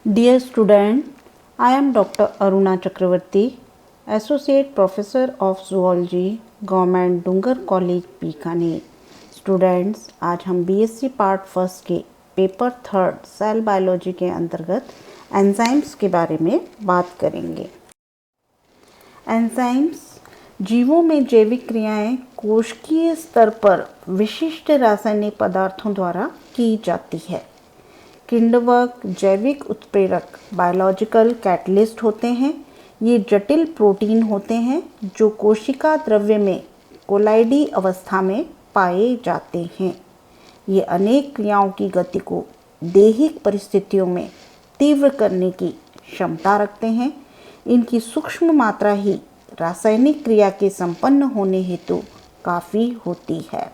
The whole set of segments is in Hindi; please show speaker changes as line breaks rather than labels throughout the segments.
Dear student, I am Dr. Aruna Chakravarti, Associate Professor of Zoology, Government Dungar College, Bikaner. Students, आज हम बीएससी पार्ट फर्स्ट के पेपर थर्ड सेल बायोलॉजी के अंतर्गत एंजाइम्स के बारे में बात करेंगे। एंजाइम्स जीवों में जैविक क्रियाएं कोशिकीय स्तर पर विशिष्ट रासायनिक पदार्थों द्वारा की जाती है। किण्वक जैविक उत्प्रेरक बायोलॉजिकल कैटलिस्ट होते हैं। ये जटिल प्रोटीन होते हैं जो कोशिका द्रव्य में कोलाइडी अवस्था में पाए जाते हैं। ये अनेक क्रियाओं की गति को दैहिक परिस्थितियों में तीव्र करने की क्षमता रखते हैं। इनकी सूक्ष्म मात्रा ही रासायनिक क्रिया के संपन्न होने हेतु काफ़ी होती है।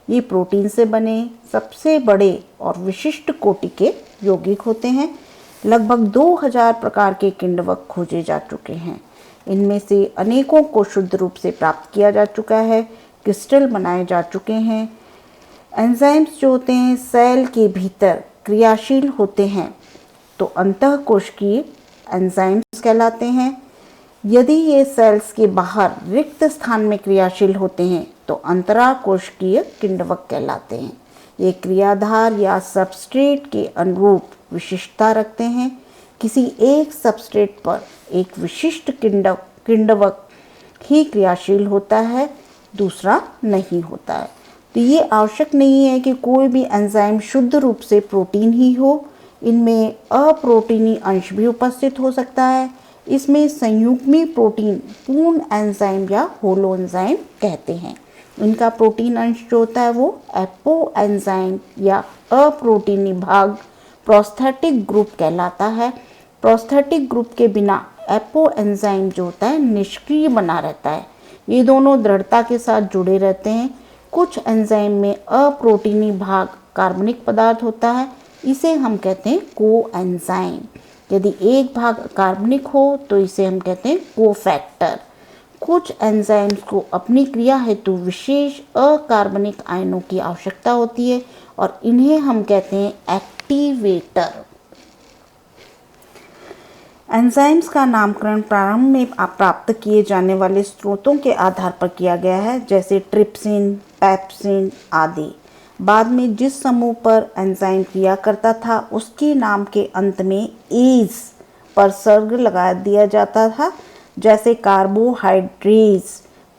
ये प्रोटीन से बने सबसे बड़े और विशिष्ट कोटि के यौगिक होते हैं। लगभग 2000 प्रकार के किण्वक खोजे जा चुके हैं। इनमें से अनेकों को शुद्ध रूप से प्राप्त किया जा चुका है, क्रिस्टल बनाए जा चुके हैं। एंजाइम्स जो होते हैं सेल के भीतर क्रियाशील होते हैं तो अंतःकोशिकीय एंजाइम्स कहलाते हैं। यदि ये सेल्स के बाहर रिक्त स्थान में क्रियाशील होते हैं तो अंतराकोशिकीय किण्वक कहलाते हैं। ये क्रियाधार या सबस्ट्रेट के अनुरूप विशिष्टता रखते हैं। किसी एक सबस्ट्रेट पर एक विशिष्ट किण्वक ही क्रियाशील होता है, दूसरा नहीं होता है। तो ये आवश्यक नहीं है कि कोई भी एंजाइम शुद्ध रूप से प्रोटीन ही हो। इनमें अप्रोटीनी अंश भी उपस्थित हो सकता है। इसमें संयुग्मी प्रोटीन पूर्ण एंजाइम या होलो एंजाइम कहते हैं। इनका प्रोटीन अंश जो होता है वो एपो एंजाइम या अप्रोटीनी भाग प्रोस्थेटिक ग्रुप कहलाता है। प्रोस्थेटिक ग्रुप के बिना एपो एंजाइम जो होता है निष्क्रिय बना रहता है। ये दोनों दृढ़ता के साथ जुड़े रहते हैं। कुछ एंजाइम में अप्रोटीनी भाग कार्बनिक पदार्थ होता है, इसे हम कहते हैं को एंजाइम। यदि एक भाग कार्बनिक हो तो इसे हम कहते हैं कोफैक्टर। कुछ एंजाइम्स को अपनी क्रिया हेतु विशेष अकार्बनिक आयनों की आवश्यकता होती है और इन्हें हम कहते हैं एक्टिवेटर। एंजाइम्स का नामकरण प्रारंभ में प्राप्त किए जाने वाले स्रोतों के आधार पर किया गया है, जैसे ट्रिप्सिन, पेप्सिन आदि। बाद में जिस समूह पर एंजाइम क्रिया करता था उसके नाम के अंत में एज पर सर्ग लगा दिया जाता था, जैसे कार्बोहाइड्रेज,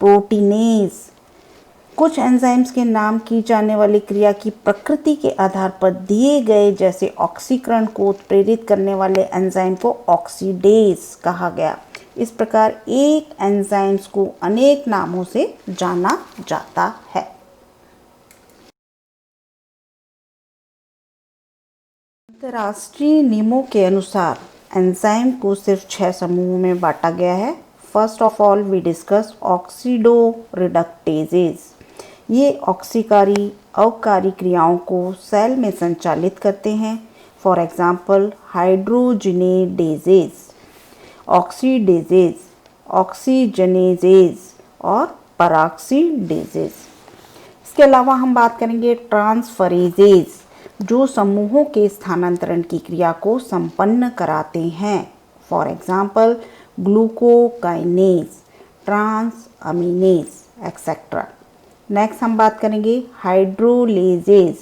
प्रोटीनेज। कुछ एंजाइम्स के नाम की जाने वाली क्रिया की प्रकृति के आधार पर दिए गए, जैसे ऑक्सीकरण को उत्प्रेरित करने वाले एंजाइम को ऑक्सीडेज कहा गया। इस प्रकार एक एंजाइम्स को अनेक नामों से जाना जाता है। अंतर्राष्ट्रीय नियमों के अनुसार एंजाइम को सिर्फ 6 समूहों में बांटा गया है। First of all we discuss oxidoreductases. ये ऑक्सीकारी अवकारी क्रियाओं को सेल में संचालित करते हैं। फॉर एग्जांपल हाइड्रोजिनेडेजेज, ऑक्सीडेजेज, ऑक्सीजनेजेज और पराक्सीडेजेज। इसके अलावा हम बात करेंगे ट्रांसफरेजेज, जो समूहों के स्थानांतरण की क्रिया को संपन्न कराते हैं। For example glucokinase, transaminase etcetera. Next हम बात करेंगे हाइड्रोलेजेज,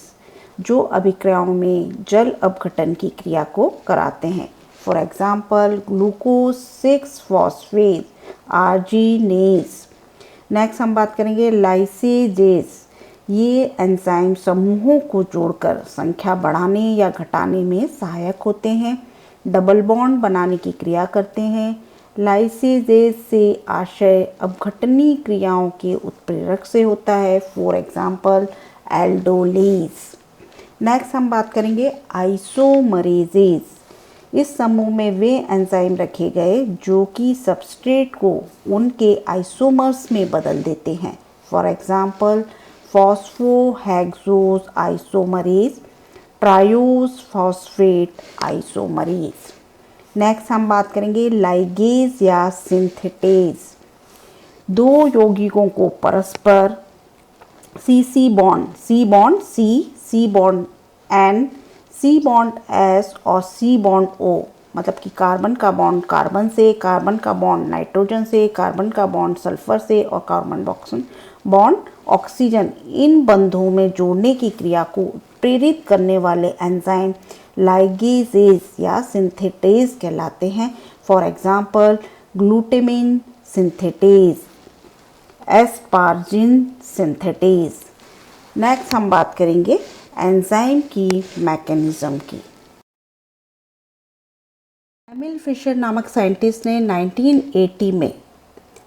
जो अभिक्रियाओं में जल अपघटन की क्रिया को कराते हैं। For example glucose 6 phosphatase arginase. Next हम बात करेंगे लाइसेजेज। ये एंजाइम समूहों को जोड़कर संख्या बढ़ाने या घटाने में सहायक होते हैं, डबल बॉन्ड बनाने की क्रिया करते हैं। लाइसेजेज से आशय अपघटनीय क्रियाओं के उत्प्रेरक से होता है। For example aldolase. नेक्स्ट हम बात करेंगे आइसोमरेजेज। इस समूह में वे एंजाइम रखे गए जो कि सबस्ट्रेट को उनके आइसोमर्स में बदल देते हैं। For example phosphohexose isomerase, triose phosphate isomerase. Next हम बात करेंगे लाइगेज या सिंथेटेज। दो यौगिकों को परस्पर सी बॉन्ड N सी बॉन्ड एस और सी बॉन्ड ओ, मतलब कि कार्बन का बॉन्ड कार्बन से, कार्बन का बॉन्ड नाइट्रोजन से, कार्बन का बॉन्ड सल्फर से और कार्बन बॉन्ड ऑक्सीजन, इन बंधों में जोड़ने की क्रिया को प्रेरित करने वाले एंजाइम लाइगेजेस या सिंथेटेज कहलाते हैं। For example glutamine synthetase, asparagine synthetase. Next हम बात करेंगे एंजाइम की मैकेनिज्म की। एमिल फिशर नामक साइंटिस्ट ने 1980 में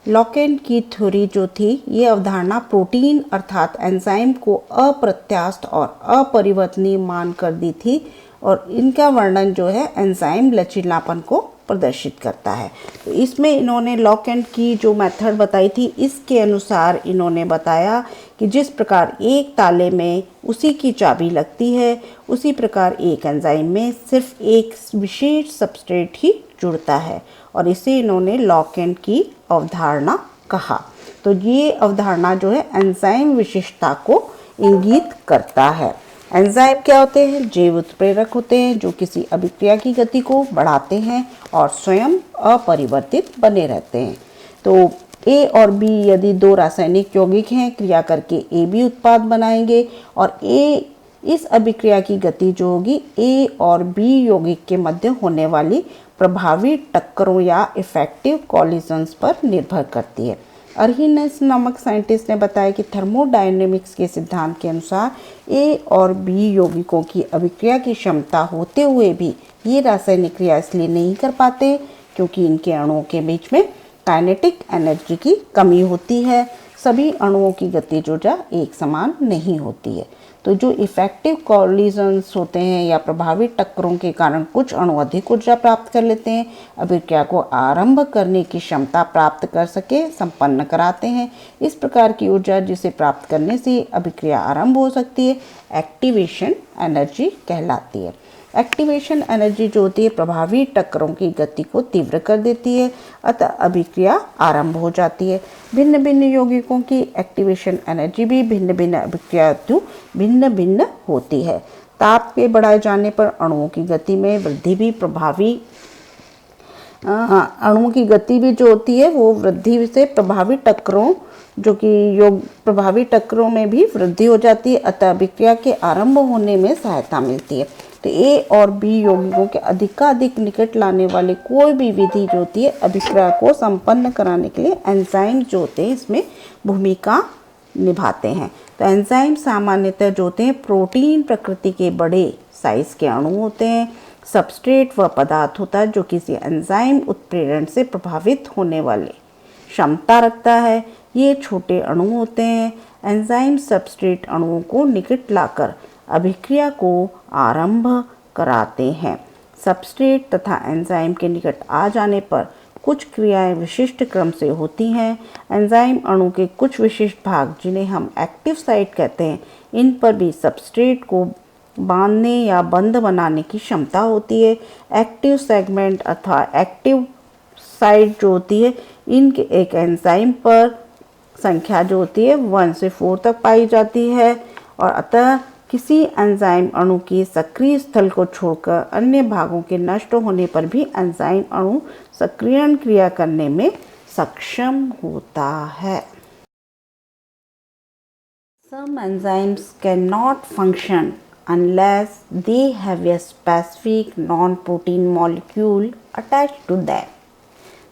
लॉकेंट की थ्योरी जो थी, ये अवधारणा प्रोटीन अर्थात एंजाइम को अप्रत्यास्थ और अपरिवर्तनीय मान कर दी थी और इनका वर्णन जो है एंजाइम लचीलापन को प्रदर्शित करता है। तो इसमें इन्होंने लॉकेंट की जो मेथड बताई थी, इसके अनुसार इन्होंने बताया कि जिस प्रकार एक ताले में उसी की चाबी लगती है, उसी प्रकार एक एंजाइम में सिर्फ एक विशेष सबस्ट्रेट ही जुड़ता है और इसे इन्होंने लॉकेंट की अवधारणा कहा। तो ये अवधारणा जो है एंजाइम विशिष्टता को इंगित करता है। एंजाइम क्या होते हैं? जैव उत्प्रेरक होते हैं जो किसी अभिक्रिया की गति को बढ़ाते हैं और स्वयं अपरिवर्तित बने रहते हैं। तो ए और बी यदि दो रासायनिक यौगिक हैं, क्रिया करके ए बी उत्पाद बनाएंगे और ए इस अभिक्रिया की गति जो होगी ए और बी यौगिक के मध्य होने वाली प्रभावी टक्करों या इफेक्टिव कॉलिजन्स पर निर्भर करती है। अर्हिनेस नामक साइंटिस्ट ने बताया कि थर्मोडायनेमिक्स के सिद्धांत के अनुसार ए और बी यौगिकों की अभिक्रिया की क्षमता होते हुए भी ये रासायनिक क्रिया इसलिए नहीं कर पाते क्योंकि इनके अणुओं के बीच में काइनेटिक एनर्जी की कमी होती है। सभी अणुओं की गतिज ऊर्जा एक समान नहीं होती है। तो जो इफेक्टिव कॉलिजन्स होते हैं या प्रभावी टक्करों के कारण कुछ अणु अधिक ऊर्जा प्राप्त कर लेते हैं, अभिक्रिया को आरंभ करने की क्षमता प्राप्त कर सके संपन्न कराते हैं। इस प्रकार की ऊर्जा जिसे प्राप्त करने से अभिक्रिया आरंभ हो सकती है, एक्टिवेशन एनर्जी कहलाती है। एक्टिवेशन एनर्जी जो होती है प्रभावी टक्करों की गति को तीव्र कर देती है, अतः अभिक्रिया आरंभ हो जाती है। भिन्न भिन्न यौगिकों की एक्टिवेशन एनर्जी भी भिन्न भिन्न अभिक्रिया हेतु भिन्न भिन्न होती है। ताप के बढ़ाए जाने पर अणुओं की गति में वृद्धि भी अणुओं की गति भी जो होती है वो वृद्धि से प्रभावी टक्करों प्रभावी टक्करों में भी वृद्धि हो जाती है, अतः अभिक्रिया के आरंभ होने में सहायता मिलती है। तो ए और बी यौगिकों के अधिकाधिक निकट लाने वाली कोई भी विधि जो होती है अभिक्रिया को संपन्न कराने के लिए एंजाइम जो होते हैं इसमें भूमिका निभाते हैं। तो एंजाइम सामान्यतः जो होते हैं प्रोटीन प्रकृति के बड़े साइज के अणु होते हैं। सबस्ट्रेट वह पदार्थ होता है जो किसी एंजाइम उत्प्रेरण से प्रभावित होने वाले क्षमता रखता है। ये छोटे अणु होते हैं। एंजाइम सबस्ट्रेट अणुओं को निकट लाकर अभिक्रिया को आरंभ कराते हैं। सबस्ट्रेट तथा एंजाइम के निकट आ जाने पर कुछ क्रियाएं विशिष्ट क्रम से होती हैं। एंजाइम अणु के कुछ विशिष्ट भाग जिन्हें हम एक्टिव साइट कहते हैं, इन पर भी सबस्ट्रेट को बांधने या बंध बनाने की क्षमता होती है। एक्टिव सेगमेंट अथवा एक्टिव साइट जो होती है इनके एक एंजाइम पर संख्या जो होती है 1 से 4 तक पाई जाती है और अतः किसी एंजाइम अणु की सक्रिय स्थल को छोड़कर अन्य भागों के नष्ट होने पर भी एंजाइम अणु सक्रियण क्रिया करने में सक्षम होता है। Some enzymes cannot function unless they have a specific non-protein molecule attached to them.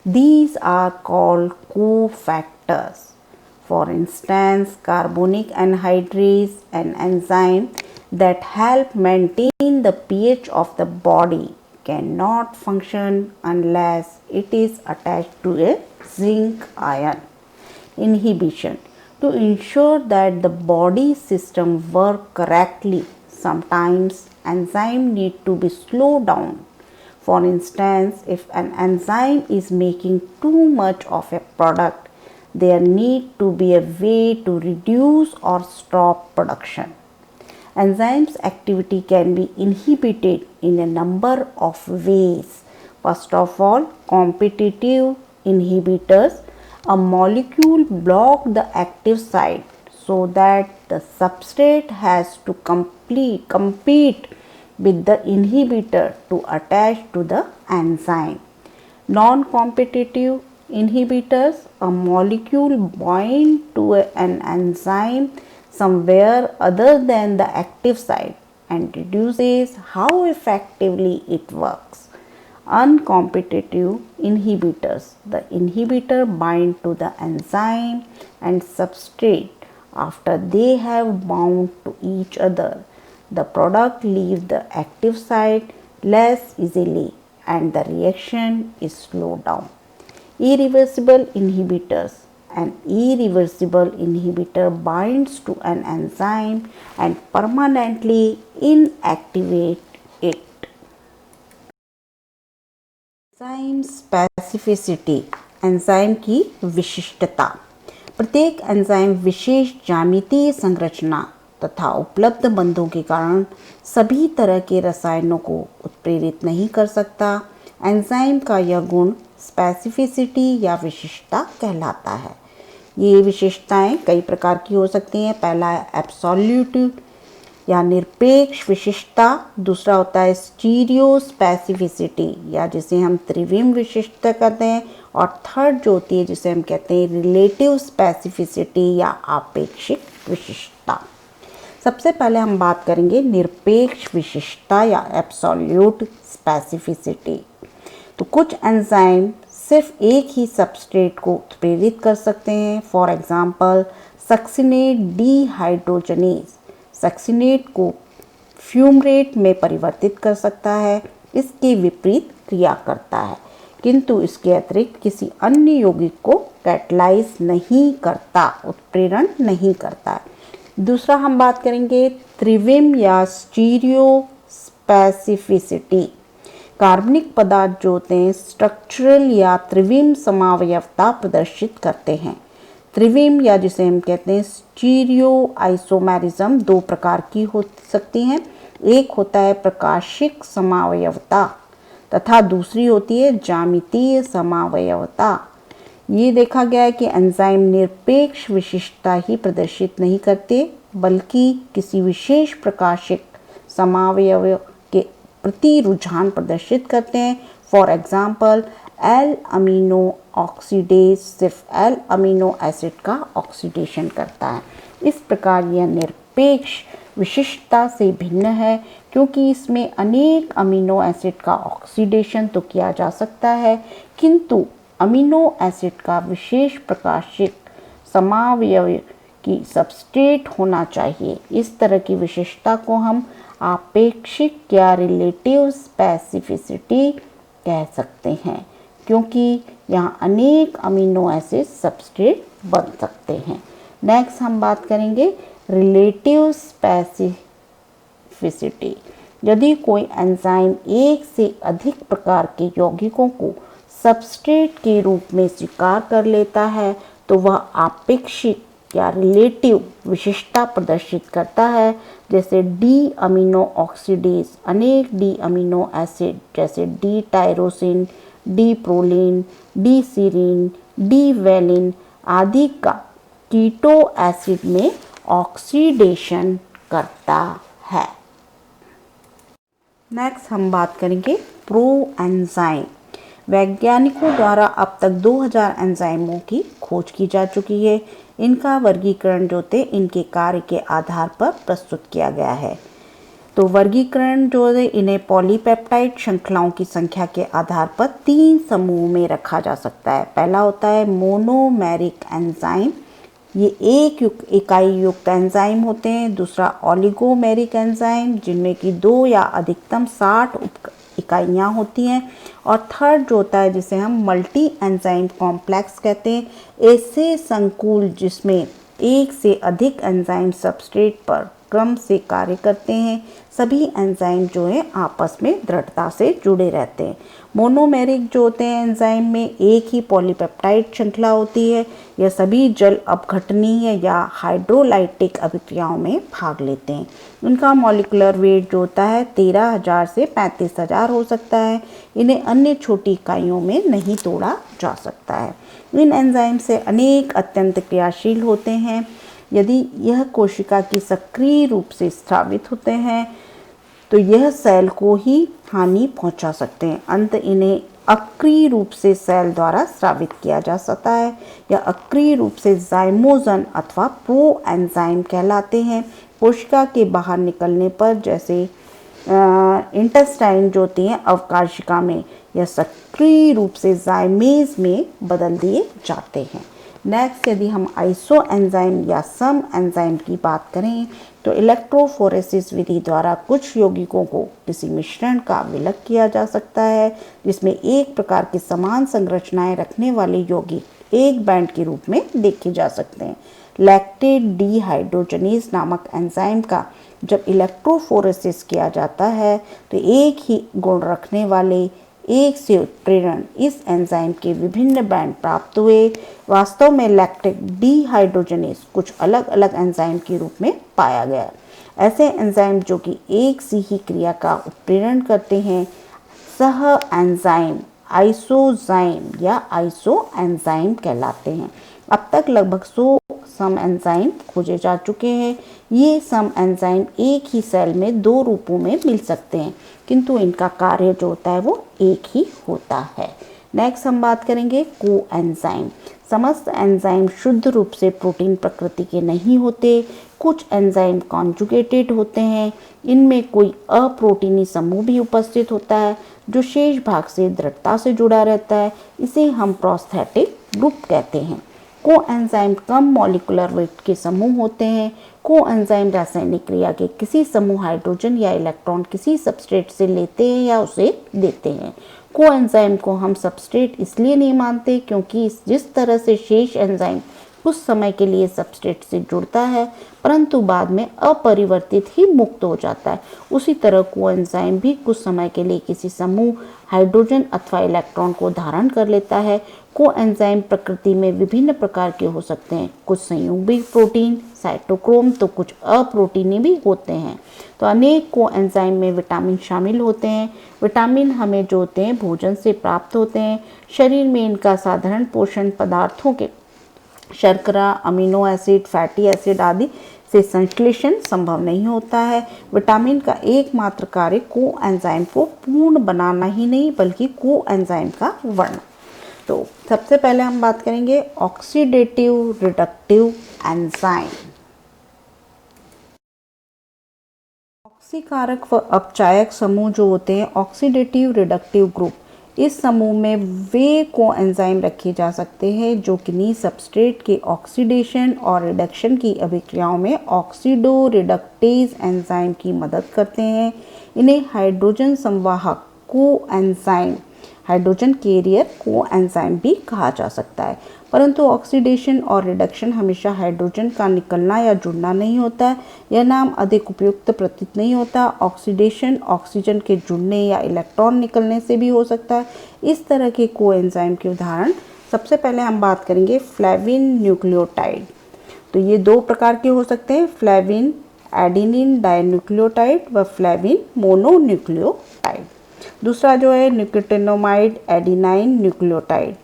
These are called cofactors. For instance, carbonic anhydrase, an enzyme that help maintain the pH of the body, cannot function unless it is attached to a zinc ion. Inhibition. To ensure that the body system work correctly, sometimes enzyme need to be slowed down. For instance, if an enzyme is making too much of a product, there need to be a way to reduce or stop production. Enzymes activity can be inhibited in a number of ways. First of all, competitive inhibitors. A molecule block the active site so that the substrate has to compete with the inhibitor to attach to the enzyme. Non-competitive inhibitors, a molecule bind to an enzyme somewhere other than the active site and reduces how effectively it works. Uncompetitive inhibitors, the inhibitor bind to the enzyme and substrate after they have bound to each other. The product leaves the active site less easily and the reaction is slowed down. Irreversible inhibitors. An irreversible inhibitor binds to an enzyme and permanently inactivates it. Enzyme specificity, enzyme की विशिष्टता। प्रत्येक एंजाइम विशेष ज्यामितीय संरचना तथा उपलब्ध बंधों के कारण सभी तरह के रसायनों को उत्प्रेरित नहीं कर सकता। एंजाइम का यह गुण स्पेसिफिसिटी या विशिष्टता कहलाता है। ये विशेषताएं कई प्रकार की हो सकती हैं। पहला है एब्सोल्यूट या निरपेक्ष विशिष्टता, दूसरा होता है स्टीरियो स्पेसिफिसिटी या जिसे हम त्रिविम विशिष्टता कहते हैं, और थर्ड जो होती है जिसे हम कहते हैं रिलेटिव स्पेसिफिसिटी या आपेक्षिक विशिष्टता। सबसे पहले हम बात करेंगे निरपेक्ष विशिष्टता या एब्सोल्यूट स्पेसिफिसिटी। तो कुछ एंजाइम सिर्फ एक ही सबस्ट्रेट को उत्प्रेरित कर सकते हैं। For example succinate dehydrogenase succinate को फ्यूमरेट में परिवर्तित कर सकता है, इसके विपरीत क्रिया करता है, किंतु इसके अतिरिक्त किसी अन्य यौगिक को कैटलाइज नहीं करता, उत्प्रेरण नहीं करता है। दूसरा हम बात करेंगे त्रिविम या स्टीरियो स्पेसिफिसिटी। कार्बनिक पदार्थ जो होते हैं स्ट्रक्चरल या त्रिविम समावयवता प्रदर्शित करते हैं। त्रिविम या जिसे हम कहते हैं स्टीरियो आइसोमेरिज्म दो प्रकार की हो सकती हैं। एक होता है प्रकाशिक समावयवता तथा दूसरी होती है ज्यामितीय समावयवता। ये देखा गया है कि एंजाइम निरपेक्ष विशिष्टता ही प्रदर्शित नहीं करते, बल्कि किसी विशेष प्रकाशिक समावयव के प्रति रुझान प्रदर्शित करते हैं। For example L amino oxidase सिर्फ एल अमीनो एसिड का ऑक्सीडेशन करता है। इस प्रकार यह निरपेक्ष विशिष्टता से भिन्न है, क्योंकि इसमें अनेक अमीनो एसिड का ऑक्सीडेशन तो किया जा सकता है, किंतु अमीनो एसिड का विशेष प्रकाशिक समावयव की सबस्ट्रेट होना चाहिए। इस तरह की विशिष्टता को हम आपेक्षिक या रिलेटिव स्पेसिफिसिटी कह सकते हैं, क्योंकि यहाँ अनेक अमीनो एसिड सबस्ट्रेट बन सकते हैं। नेक्स्ट हम बात करेंगे रिलेटिव स्पेसिफिसिटी। यदि कोई एंजाइम एक से अधिक प्रकार के यौगिकों को सबस्ट्रेट के रूप में स्वीकार कर लेता है, तो वह आपेक्षिक या रिलेटिव विशिष्टता प्रदर्शित करता है। जैसे डी अमीनो ऑक्सीडेज अनेक डी अमीनो एसिड जैसे D tyrosine, D proline, D सीरिन, D valine आदि का कीटो एसिड में ऑक्सीडेशन करता है। नेक्स्ट हम बात करेंगे प्रो एंजाइम। वैज्ञानिकों द्वारा अब तक 2000 एंजाइमों की खोज की जा चुकी है। इनका वर्गीकरण जो थे इनके कार्य के आधार पर प्रस्तुत किया गया है। तो वर्गीकरण जो है इन्हें पॉलीपेप्टाइड श्रृंखलाओं की संख्या के आधार पर 3 समूह में रखा जा सकता है। पहला होता है मोनोमेरिक एंजाइम, ये एक इकाई युक्त एंजाइम होते हैं। दूसरा ऑलिगोमेरिक एंजाइम, जिनमें कि 2 या अधिकतम 60 इकाइयाँ होती हैं। और थर्ड जो होता है जिसे हम मल्टी एंजाइम कॉम्प्लेक्स कहते हैं, ऐसे संकुल जिसमें एक से अधिक एंजाइम सबस्ट्रेट पर क्रम से कार्य करते हैं। सभी एंजाइम जो हैं आपस में दृढ़ता से जुड़े रहते हैं। मोनोमेरिक जो होते हैं एंजाइम में एक ही पॉलीपेप्टाइड श्रृंखला होती है। यह सभी जल अपघटनीय या हाइड्रोलाइटिक अभिक्रियाओं में भाग लेते हैं। उनका मॉलिक्यूलर वेट जो होता है 13,000 से 35,000 हो सकता है। इन्हें अन्य छोटी इकाइयों में नहीं तोड़ा जा सकता है। इन एंजाइम से अनेक अत्यंत क्रियाशील होते हैं। यदि यह कोशिका की सक्रिय रूप से स्रावित होते हैं तो यह सेल को ही हानि पहुंचा सकते हैं। अंत इन्हें अक्रिय रूप से सेल द्वारा स्रावित किया जा सकता है या अक्रिय रूप से ज़ाइमोजन अथवा प्रो एंजाइम कहलाते हैं। कोशिका के बाहर निकलने पर जैसे इंटेस्टाइन जो होती हैं अवकाशिका में, यह सक्रिय रूप से जाइमेज में बदल दिए जाते हैं। नेक्स्ट, यदि हम आइसो एंजाइम या सम एंजाइम की बात करें तो इलेक्ट्रोफोरेसिस विधि द्वारा कुछ यौगिकों को किसी मिश्रण का विलय किया जा सकता है जिसमें एक प्रकार की समान संरचनाएं रखने वाले यौगिक एक बैंड के रूप में देखे जा सकते हैं। लैक्टेट डिहाइड्रोजनेज नामक एंजाइम का जब इलेक्ट्रोफोरेसिस किया जाता है तो एक ही गुण रखने वाले एक से उत्प्रेरण इस एंजाइम के विभिन्न बैंड प्राप्त हुए। वास्तव में लैक्टिक डिहाइड्रोजनेज कुछ अलग अलग एंजाइम के रूप में पाया गया। ऐसे एंजाइम जो कि एक सी ही क्रिया का उत्प्रेरण करते हैं सह एंजाइम, आइसोजाइम या आइसो एंजाइम कहलाते हैं। अब तक लगभग 100 सम एंजाइम खोजे जा चुके हैं। ये सम एंजाइम एक ही सेल में 2 रूपों में मिल सकते हैं, किंतु इनका कार्य जो होता है वो एक ही होता है। नेक्स्ट हम बात करेंगे को एंजाइम। समस्त एंजाइम शुद्ध रूप से प्रोटीन प्रकृति के नहीं होते। कुछ एंजाइम कॉन्जुगेटेड होते हैं। इनमें कोई अप्रोटीनी समूह भी उपस्थित होता है जो शेष भाग से दृढ़ता से जुड़ा रहता है। इसे हम प्रोस्थेटिक ग्रुप कहते हैं। को एंजाइम कम मॉलिक्यूलर वेट के समूह होते हैं। को एंजाइम रासायनिक क्रिया के किसी समूह हाइड्रोजन या इलेक्ट्रॉन किसी सबस्ट्रेट से लेते हैं या उसे देते हैं। को एंजाइम को हम सबस्ट्रेट इसलिए नहीं मानते क्योंकि जिस तरह से शेष एंजाइम कुछ समय के लिए सबस्ट्रेट से जुड़ता है परंतु बाद में अपरिवर्तित ही मुक्त हो जाता है, उसी तरह को एंजाइम भी कुछ समय के लिए किसी समूह हाइड्रोजन अथवा इलेक्ट्रॉन को धारण कर लेता है। को एंजाइम प्रकृति में विभिन्न प्रकार के हो सकते हैं। कुछ संयुग्मिक प्रोटीन साइटोक्रोम तो कुछ अप्रोटीनी भी होते हैं। तो अनेक को एंजाइम में विटामिन शामिल होते हैं। विटामिन हमें जो होते हैं भोजन से प्राप्त होते हैं। शरीर में इनका साधारण पोषण पदार्थों के शर्करा, अमीनो एसिड, फैटी एसिड आदि से संश्लेषण संभव नहीं होता है। विटामिन का एकमात्र कार्य को एंजाइम को पूर्ण बनाना ही नहीं बल्कि को एंजाइम का वर्णन। तो सबसे पहले हम बात करेंगे ऑक्सीडेटिव रिडक्टिव एंजाइम। ऑक्सीकारक व अपचायक समूह जो होते हैं ऑक्सीडेटिव रिडक्टिव ग्रुप, इस समूह में वे को एंजाइम रखे जा सकते हैं जो किन्हीं सबस्ट्रेट के ऑक्सीडेशन और रिडक्शन की अभिक्रियाओं में ऑक्सीडो रिडक्टेज एंजाइम की मदद करते हैं। इन्हें हाइड्रोजन संवाहक को एंजाइम, हाइड्रोजन कैरियर को एंजाइम भी कहा जा सकता है। परंतु ऑक्सीडेशन और रिडक्शन हमेशा हाइड्रोजन का निकलना या जुड़ना नहीं होता है। यह नाम अधिक उपयुक्त प्रतीत नहीं होता। ऑक्सीडेशन ऑक्सीजन के जुड़ने या इलेक्ट्रॉन निकलने से भी हो सकता है। इस तरह के को एंजाइम के उदाहरण सबसे पहले हम बात करेंगे फ्लेविन न्यूक्लियोटाइड। तो ये 2 प्रकार के हो सकते हैं, फ्लेविन एडेनिन डाइन्यूक्लियोटाइड व फ्लेविन मोनोन्यूक्लियोटाइड। दूसरा जो है निकोटिनोमाइड एडिनाइन न्यूक्लियोटाइड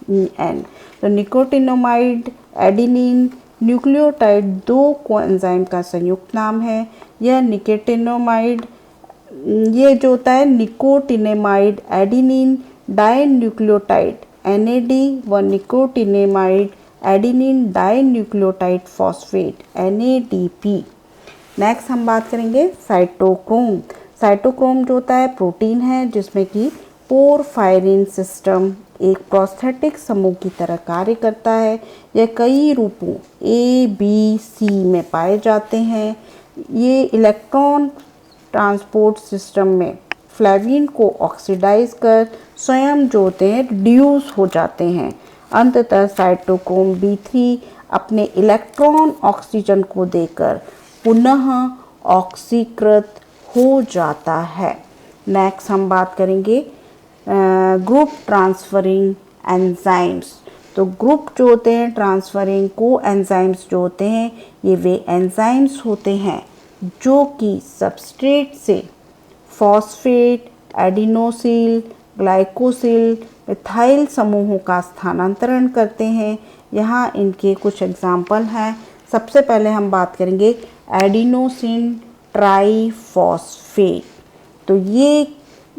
NAN। तो निकोटिनोमाइड एडिनिन न्यूक्लियोटाइड 2 कोएंजाइम का संयुक्त नाम है। यह निकोटिनोमाइड, ये जो होता है निकोटिनेमाइड एडिनिन डाइन्यूक्लियोटाइड NAD व nicotinamide adenine dinucleotide phosphate NADP। Next हम बात करेंगे साइटोक्रोम। साइटोक्रोम जो होता है प्रोटीन है जिसमें कि पोरफायरिन सिस्टम एक प्रोस्थेटिक समूह की तरह कार्य करता है। यह कई रूपों ABC में पाए जाते हैं। ये इलेक्ट्रॉन ट्रांसपोर्ट सिस्टम में फ्लेविन को ऑक्सीडाइज कर स्वयं जो होते हैं रिड्यूस हो जाते हैं। अंततः साइटोक्रोम B3 अपने इलेक्ट्रॉन ऑक्सीजन को देकर पुनः ऑक्सीकृत हो जाता है। नेक्स्ट हम बात करेंगे ग्रुप ट्रांसफरिंग एंजाइम्स। तो ग्रुप जो होते हैं ट्रांसफरिंग को एंजाइम्स जो होते हैं ये वे एंजाइम्स होते हैं जो कि सबस्ट्रेट से फॉस्फेट, एडिनोसिल, ग्लाइकोसिल, मिथाइल समूहों का स्थानांतरण करते हैं। यहाँ इनके कुछ एग्जाम्पल हैं। सबसे पहले हम बात करेंगे एडिनोसिन ट्राइफॉस्फेट। तो ये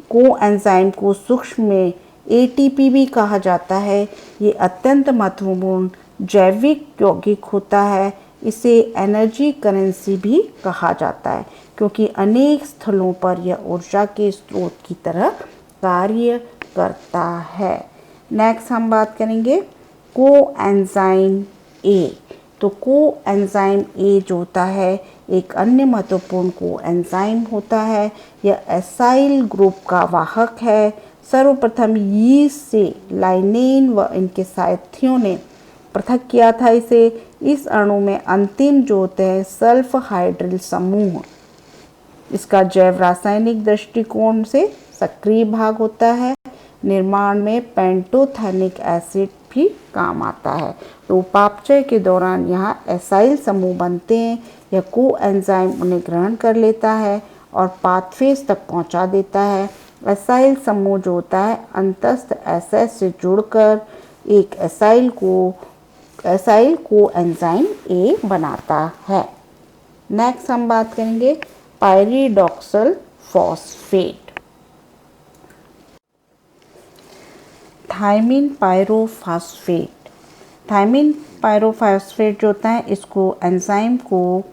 कोएंजाइम को सूक्ष्म में एटीपी भी कहा जाता है। ये अत्यंत महत्वपूर्ण जैविक यौगिक होता है। इसे एनर्जी करेंसी भी कहा जाता है क्योंकि अनेक स्थलों पर यह ऊर्जा के स्रोत की तरह कार्य करता है। नेक्स्ट हम बात करेंगे कोएंजाइम ए। तो कोएंजाइम ए जो होता है एक अन्य महत्वपूर्ण कोएंजाइम होता है। यह एसाइल ग्रुप का वाहक है। सर्वप्रथम यीस्ट से लाइनेन व इनके साथियों ने पृथक किया था इसे। इस अणु में अंतिम जो होते हैं सल्फ हाइड्रिल समूह, इसका जैव रासायनिक दृष्टिकोण से सक्रिय भाग होता है। निर्माण में पेंटोथेनिक एसिड भी काम आता है। तो उपापचय के दौरान यहाँ एसाइल समूह बनते हैं। यह कोएंजाइम उन्हें ग्रहण कर लेता है और पाथवेज तक पहुँचा देता है। एसाइल समूह जो होता है अंतस्थ एसएस से जुड़कर एक एसाइल कोएंजाइम ए बनाता है। नेक्स्ट हम बात करेंगे pyridoxal phosphate. Thiamine pyrophosphate. Thiamine pyrophosphate जो होता है इसको एंजाइम को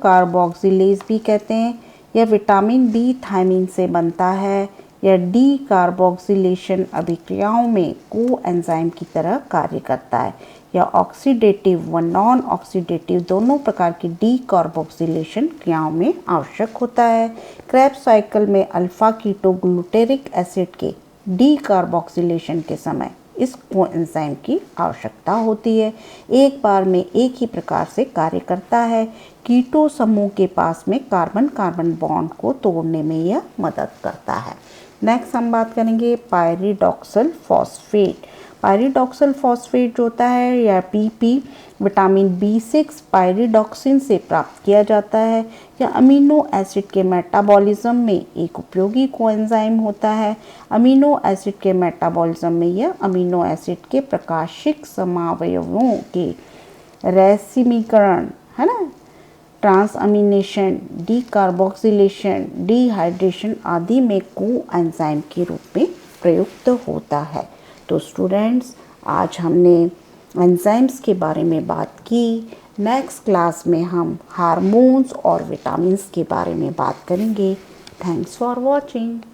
कार्बोक्सिलेज भी कहते हैं। यह विटामिन बी थायमिन से बनता है। यह डी कार्बोक्सिलेशन अभिक्रियाओं में कोएंजाइम की तरह कार्य करता है। यह ऑक्सीडेटिव व नॉन ऑक्सीडेटिव दोनों प्रकार की डी कार्बोक्सिलेशन क्रियाओं में आवश्यक होता है। क्रेब्स साइकिल में अल्फा कीटोग्लूटेरिक एसिड के डी कार्बोक्सिलेशन के समय इस कोएंजाइम की आवश्यकता होती है। एक बार में एक ही प्रकार से कार्य करता है। कीटो समूह के पास में कार्बन कार्बन बॉन्ड को तोड़ने में यह मदद करता है। नेक्स्ट हम बात करेंगे पायरिडॉक्सल फॉस्फेट। पायरिडॉक्सल फॉस्फेट जो होता है या पीपी विटामिन B6 पायरिडॉक्सिन से प्राप्त किया जाता है। यह अमीनो एसिड के मेटाबॉलिज्म में एक उपयोगी कोएंजाइम होता है। अमीनो एसिड के मेटाबॉलिज्म में यह अमीनो एसिड के प्रकाशिक समावयवों के रेसिमीकरण है ना, ट्रांसअमीनेशन, डीकार्बोक्सिलेशन, डिहाइड्रेशन आदि में कोएंजाइम के रूप में प्रयुक्त होता है। तो स्टूडेंट्स आज हमने एंजाइम्स के बारे में बात की। नेक्स्ट क्लास में हम हार्मोन्स और विटामिन्स के बारे में बात करेंगे। Thanks for watching.